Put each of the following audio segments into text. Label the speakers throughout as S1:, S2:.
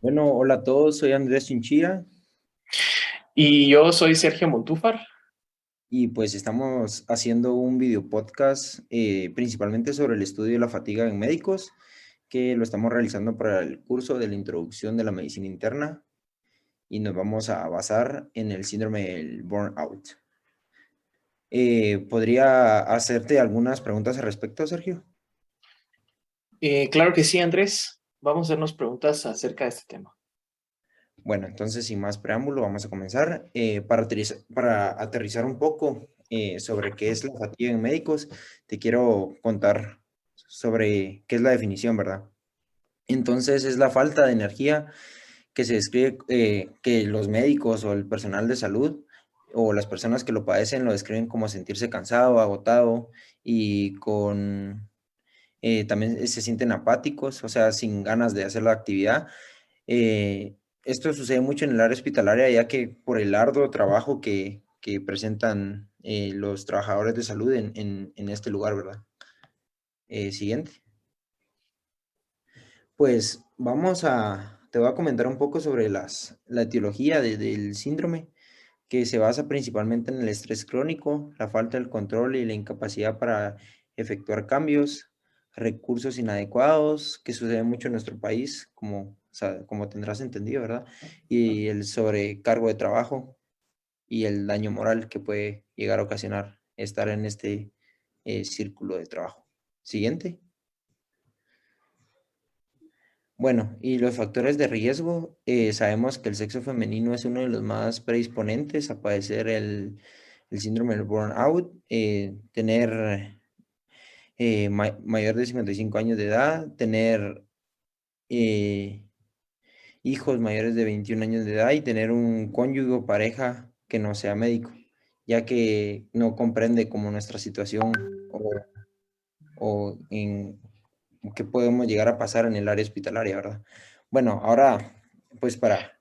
S1: Bueno, hola a todos, soy Andrés Chinchilla
S2: Y yo soy Sergio Montúfar.
S1: y pues estamos haciendo un video podcast principalmente sobre el estudio de la fatiga en médicos, que lo estamos realizando para el curso de la introducción de la medicina interna y nos vamos a basar en el síndrome del burnout. ¿Podría hacerte algunas preguntas al respecto, Sergio?
S2: Claro que sí, Andrés. Vamos a hacernos preguntas acerca de este tema.
S1: Bueno, entonces sin más preámbulo, vamos a comenzar. Para aterrizar un poco sobre qué es la fatiga en médicos, te quiero contar sobre qué es la definición, ¿verdad? Entonces es la falta de energía que se describe que los médicos o el personal de salud o las personas que lo padecen lo describen como sentirse cansado, agotado y con también se sienten apáticos, o sea, sin ganas de hacer la actividad. Esto sucede mucho en el área hospitalaria, ya que por el arduo trabajo que presentan los trabajadores de salud en este lugar, ¿verdad? Siguiente. Pues te voy a comentar un poco sobre la etiología del síndrome, que se basa principalmente en el estrés crónico, la falta del control y la incapacidad para efectuar cambios, recursos inadecuados, que sucede mucho en nuestro país, como tendrás entendido, ¿verdad? Y el sobrecargo de trabajo y el daño moral que puede llegar a ocasionar estar en este círculo de trabajo. Siguiente. Bueno, y los factores de riesgo, sabemos que el sexo femenino es uno de los más predisponentes a padecer el síndrome del burnout, tener mayor de 55 años de edad, tener eh, hijos mayores de 21 años de edad y tener un cónyuge o pareja que no sea médico, ya que no comprende como nuestra situación o en qué podemos llegar a pasar en el área hospitalaria, ¿verdad? Bueno, ahora, pues para...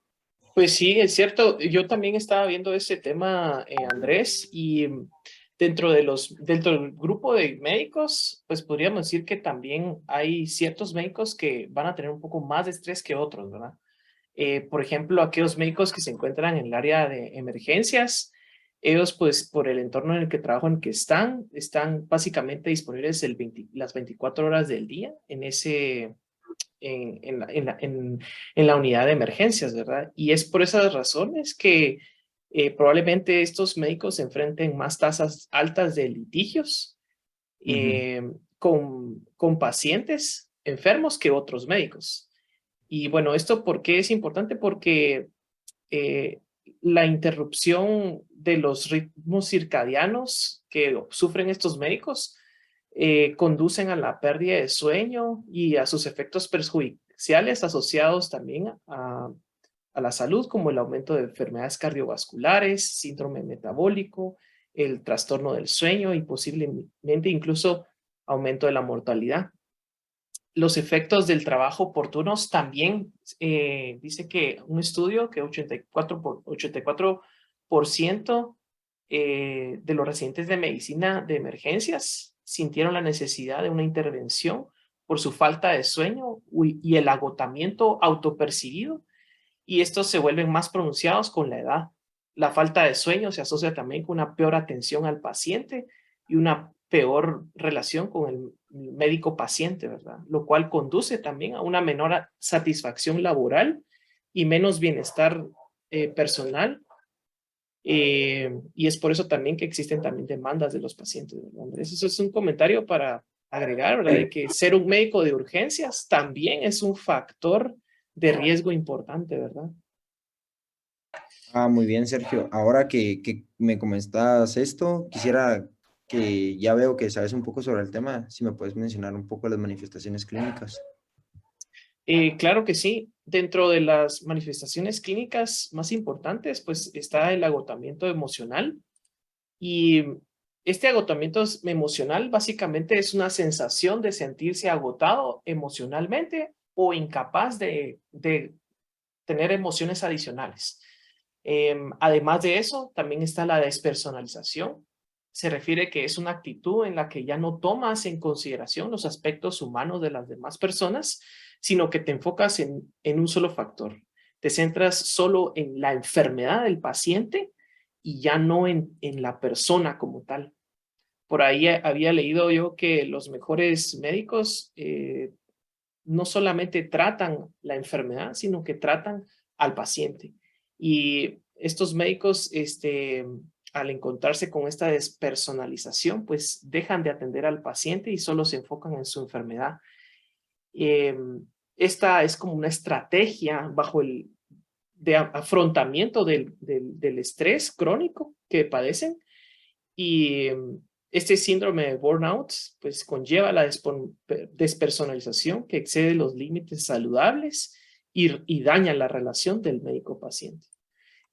S2: Pues sí, es cierto. Yo también estaba viendo ese tema, Andrés, y dentro del grupo de médicos, pues podríamos decir que también hay ciertos médicos que van a tener un poco más de estrés que otros, ¿verdad? Por ejemplo, aquellos médicos que se encuentran en el área de emergencias, ellos pues por el entorno en el que trabajan, en el que están básicamente disponibles las 24 horas del día en la unidad de emergencias, ¿verdad? Y es por esas razones que probablemente estos médicos se enfrenten más tasas altas de litigios
S1: Ujú,
S2: con pacientes enfermos que otros médicos. Y bueno, ¿esto por qué es importante? Porque eh, la interrupción de los ritmos circadianos que sufren estos médicos conducen a la pérdida de sueño y a sus efectos perjudiciales asociados también a la salud, como el aumento de enfermedades cardiovasculares, síndrome metabólico, el trastorno del sueño y posiblemente incluso aumento de la mortalidad. Los efectos del trabajo oportunos también dice que un estudio que 84% de los residentes de medicina de emergencias sintieron la necesidad de una intervención por su falta de sueño y el agotamiento autopercibido, y estos se vuelven más pronunciados con la edad. La falta de sueño se asocia también con una peor atención al paciente y una peor relación con el médico paciente, ¿verdad? Lo cual conduce también a una menor satisfacción laboral y menos bienestar personal. Y es por eso también que existen también demandas de los pacientes, ¿verdad, Andrés? Eso es un comentario para agregar, ¿verdad? De que ser un médico de urgencias también es un factor de riesgo importante, ¿verdad?
S1: Ah, muy bien, Sergio. Ahora que me comentas esto, quisiera que ya veo que sabes un poco sobre el tema, si me puedes mencionar un poco las manifestaciones clínicas.
S2: Claro que sí. Dentro de las manifestaciones clínicas más importantes, pues está el agotamiento emocional. Y este emocional básicamente es una sensación de sentirse agotado emocionalmente o incapaz de tener emociones adicionales. Además de eso, también está la despersonalización. se refiere que es una actitud en la que ya no tomas en consideración los aspectos humanos de las demás personas, sino que te enfocas en un solo factor. Te centras solo en la enfermedad del paciente y ya no en la persona como tal. Por ahí había leído yo que los mejores médicos no solamente tratan la enfermedad, sino que tratan al paciente. Y estos médicos, al encontrarse con esta despersonalización, pues dejan de atender al paciente y solo se enfocan en su enfermedad. Eh, Esta es como una estrategia bajo el de afrontamiento del estrés crónico que padecen y este síndrome de burnout pues conlleva la despersonalización que excede los límites saludables y daña la relación del médico-paciente.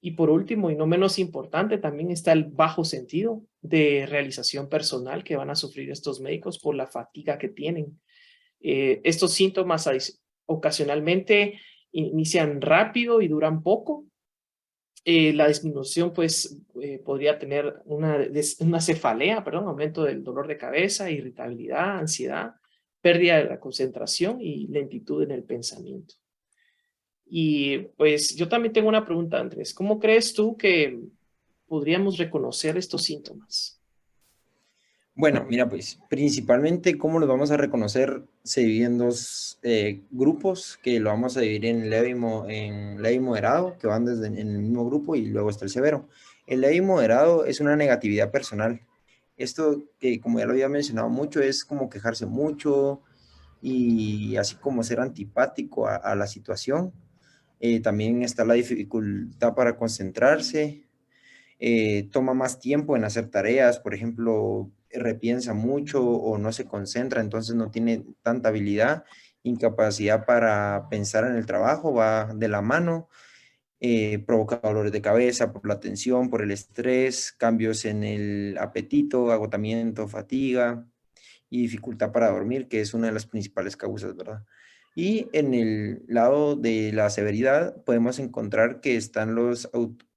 S2: Y por último, y no menos importante, también está el bajo sentido de realización personal que van a sufrir estos médicos por la fatiga que tienen. Estos síntomas ocasionalmente inician rápido y duran poco. La disminución pues podría tener una cefalea, perdón, aumento del dolor de cabeza, irritabilidad, ansiedad, pérdida de la concentración y lentitud en el pensamiento. Y pues yo también tengo una pregunta, Andrés. ¿Cómo crees tú que podríamos reconocer estos síntomas?
S1: Bueno, mira, pues principalmente cómo los vamos a reconocer se divide en dos grupos, que lo vamos a dividir en leve y moderado, que van desde en el mismo grupo, y luego está el severo. El leve y moderado es una negatividad personal. Esto, que como ya lo había mencionado mucho, es como quejarse mucho y así como ser antipático a la situación. También está la dificultad para concentrarse, toma más tiempo en hacer tareas, por ejemplo, repiensa mucho o no se concentra, entonces no tiene tanta habilidad, incapacidad para pensar en el trabajo, va de la mano, provoca dolores de cabeza por la tensión, por el estrés, cambios en el apetito, agotamiento, fatiga y dificultad para dormir, que es una de las principales causas, ¿verdad? Y en el lado de la severidad podemos encontrar que están los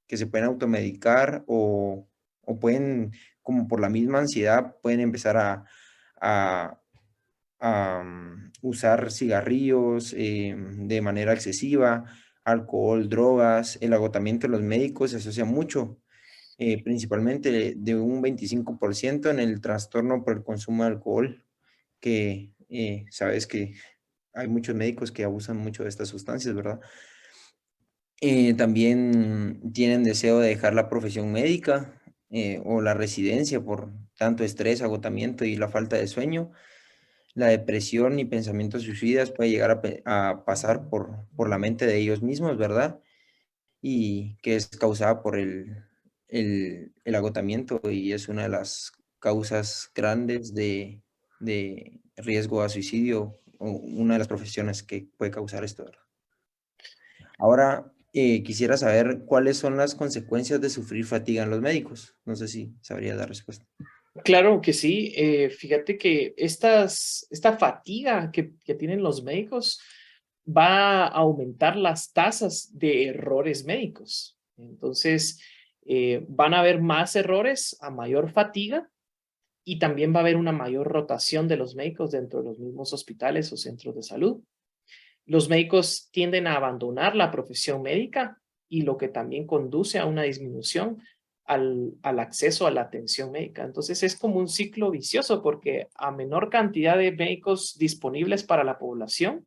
S1: que se pueden automedicar o pueden, como por la misma ansiedad, pueden empezar a, usar cigarrillos de manera excesiva, alcohol, drogas. El agotamiento de los médicos se asocia mucho, principalmente de un 25% en el trastorno por el consumo de alcohol, que sabes que hay muchos médicos que abusan mucho de estas sustancias, ¿verdad? También tienen deseo de dejar la profesión médica o la residencia por tanto estrés, agotamiento y la falta de sueño. La depresión y pensamientos suicidas puede llegar a pasar por la mente de ellos mismos, ¿verdad? Y que es causada por el agotamiento, y es una de las causas grandes de riesgo a suicidio, o una de las profesiones que puede causar esto, ¿verdad? Ahora, quisiera saber cuáles son las consecuencias de sufrir fatiga en los médicos. No sé si sabría dar respuesta.
S2: Claro que sí. Fíjate que esta fatiga que tienen los médicos va a aumentar las tasas de errores médicos. Entonces, van a haber más errores a mayor fatiga y también va a haber una mayor rotación de los médicos dentro de los mismos hospitales o centros de salud. Los médicos tienden a abandonar la profesión médica y lo que también conduce a una disminución al acceso a la atención médica. Entonces es como un ciclo vicioso porque a menor cantidad de médicos disponibles para la población,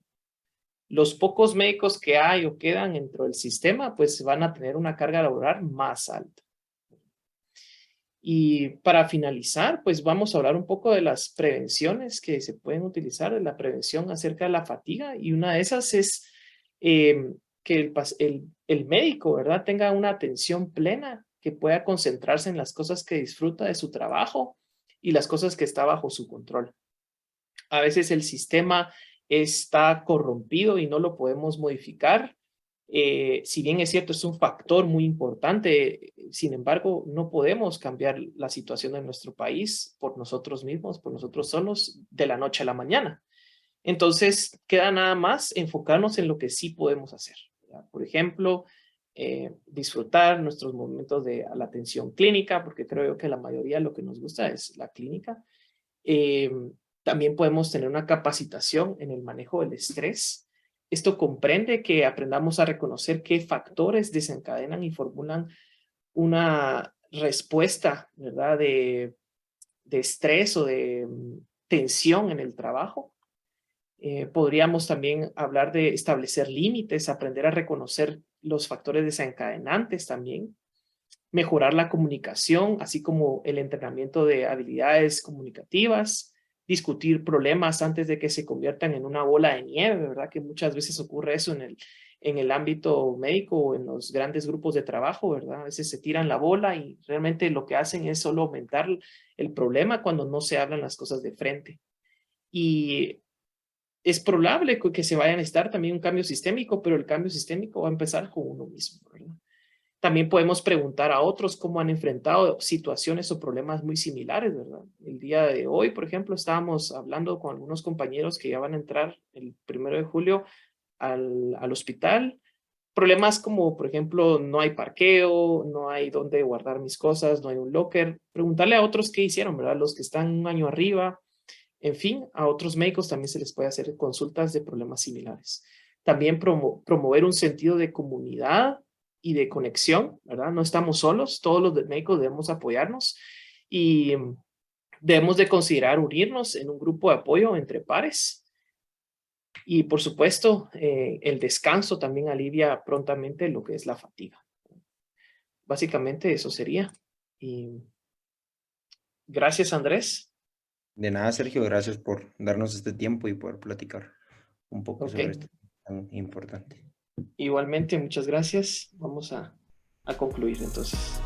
S2: los pocos médicos que hay o quedan dentro del sistema, pues van a tener una carga laboral más alta. Y para finalizar, pues vamos a hablar un poco de las prevenciones que se pueden utilizar, de la prevención acerca de la fatiga. Y una de esas es que el médico, ¿verdad?, tenga una atención plena, que pueda concentrarse en las cosas que disfruta de su trabajo y las cosas que está bajo su control. A veces el sistema está corrompido y no lo podemos modificar. Si bien es cierto, es un factor muy importante, sin embargo, no podemos cambiar la situación de nuestro país por nosotros mismos, por nosotros solos, de la noche a la mañana. Entonces, queda nada más enfocarnos en lo que sí podemos hacer. ¿Verdad? Por ejemplo, disfrutar nuestros momentos de la atención clínica, porque creo yo que la mayoría lo que nos gusta es la clínica. Eh, También podemos tener una capacitación en el manejo del estrés. Esto comprende que aprendamos a reconocer qué factores desencadenan y formulan una respuesta, ¿verdad? De estrés o de tensión en el trabajo. Podríamos también hablar de establecer límites, aprender a reconocer los factores desencadenantes también, mejorar la comunicación, así como el entrenamiento de habilidades comunicativas, discutir problemas antes de que se conviertan en una bola de nieve, ¿verdad? Que muchas veces ocurre eso en el ámbito médico o en los grandes grupos de trabajo, ¿verdad? A veces se tiran la bola y realmente lo que hacen es solo aumentar el problema cuando no se hablan las cosas de frente. Y es probable que se vaya a necesitar también un cambio sistémico, pero el cambio sistémico va a empezar con uno mismo, ¿verdad? También podemos preguntar a otros cómo han enfrentado situaciones o problemas muy similares, ¿verdad? El día de hoy, por ejemplo, estábamos hablando con algunos compañeros que ya van a entrar el 1 de julio al hospital. Problemas como, por ejemplo, no hay parqueo, no hay dónde guardar mis cosas, no hay un locker. Preguntarle a otros qué hicieron, ¿verdad? Los que están un año arriba. En fin, a otros médicos también se les puede hacer consultas de problemas similares. También promover un sentido de comunidad y de conexión, ¿verdad? No estamos solos, todos los médicos debemos apoyarnos y debemos de considerar unirnos en un grupo de apoyo entre pares. Y por supuesto, el descanso también alivia prontamente lo que es la fatiga. Básicamente eso sería. Y gracias, Andrés.
S1: De nada, Sergio, gracias por darnos este tiempo y poder platicar un poco
S2: Ok.
S1: sobre esto tan importante.
S2: Igualmente, muchas gracias. Vamos a concluir entonces.